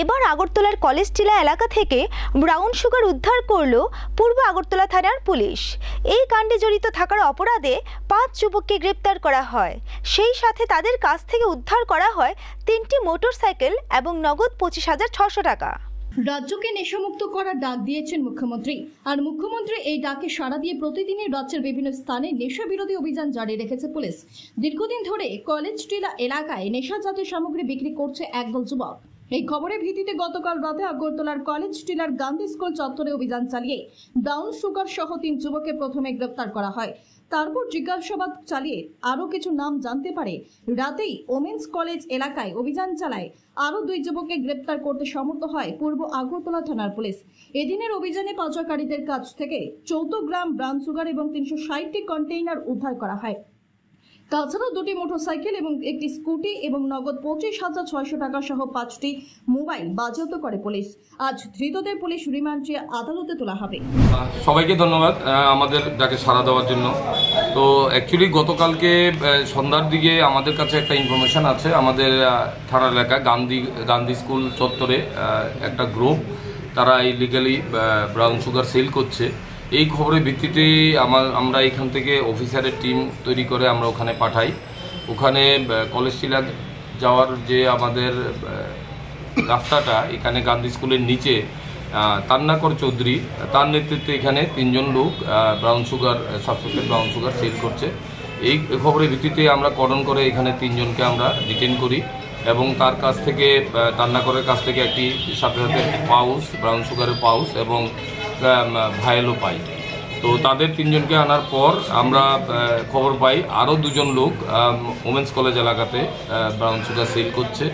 এবার আগরতলার কলেজ টিলা এলাকা থেকে ব্রাউন সুগার উদ্ধার করল পূর্ব আগরতলা থানার পুলিশ। এই কাণ্ডে জড়িত থাকার অপরাধে 5 যুবককে গ্রেপ্তার করা হয়। সেই সাথে তাদের কাছ থেকে উদ্ধার করা হয় 3টি মোটরসাইকেল এবং নগদ 25,600 টাকা। রাজ্যকে নেশামুক্ত করার ডাক দিয়েছেন মুখ্যমন্ত্রী। আর মুখ্যমন্ত্রী এই ডাকে সাড়া দিয়ে প্রতিদিনই রাজ্যের বিভিন্ন স্থানে নেশা বিরোধী অভিযান জারি রেখেছে পুলিশ। দীর্ঘদিন ধরে কলেজ টিলা এলাকায় নেশাজাতীয় সামগ্রী বিক্রি করছে একদল যুবক। এই খবরের ভিত্তিতে গতকাল রাতে আগরতলার কলেজ টিলার গান্ধী স্কুল চত্বরে অভিযান চালিয়ে ব্রাউন সুগার সহ 3 যুবককে প্রথমে গ্রেপ্তার করা হয়। তারপর জিজ্ঞাসাবাদ চালিয়ে আরও কিছু নাম জানতে পারে। রাতেই ওমেন্স কলেজ এলাকায় অভিযান চালায় আরও 2 যুবককে গ্রেপ্তার করতে সমর্থ হয় পূর্ব আগরতলা থানার পুলিশ। এদিনের অভিযানে পাচারকারীদের কাছ থেকে 14 গ্রাম ব্রাউন সুগার এবং 360টি কন্টেইনার উদ্ধার করা হয়। তাছাড়াও 2টি মোটরসাইকেল এবং একটি স্কুটি এবং নগদ 25,600 টাকা সহ 5টি মোবাইল বাজেয়াপ্ত করে পুলিশ। আজ ধৃতদের পুলিশ রিমান্ডে আদালতে তোলা হবে। সবাইকে ধন্যবাদ আমাদের ডাকে সাড়া দেওয়ার জন্য। তো অ্যাকচুয়ালি গতকালকে সন্ধ্যার দিকে আমাদের কাছে একটা ইনফরমেশন আছে, আমাদের থানা এলাকা গান্ধী স্কুল চত্বরে একটা গ্রুপ তারা ইলিগালি ব্রাউন সুগার সেল করছে। এই খবরের ভিত্তিতে আমরা এখান থেকে অফিসারের টিম তৈরি করে আমরা ওখানে পাঠাই। ওখানে কলেজ টিলা যাওয়ার যে আমাদের রাস্তাটা, এখানে গান্ধী স্কুলের নিচে তান্নাকর চৌধুরী তার নেতৃত্বে এখানে 3 জন লোক brown sugar suspected brown sugar sell করছে। এই খবরের ভিত্তিতে আমরা কর্ডন করে এখানে 3 জনকে আমরা ডিটেন করি এবং তার কাছ থেকে তান্নাকরের কাছ থেকে একটি সাথে পাউচ ব্রাউন সুগারের পাউচ এবং ভায়েলও পাই। তো তাদের 3 জনকে আনার পর আমরা খবর পাই আরও 2 জন লোক ওমেন্স কলেজ এলাকাতে ব্রাউন সুগার সেল করছে।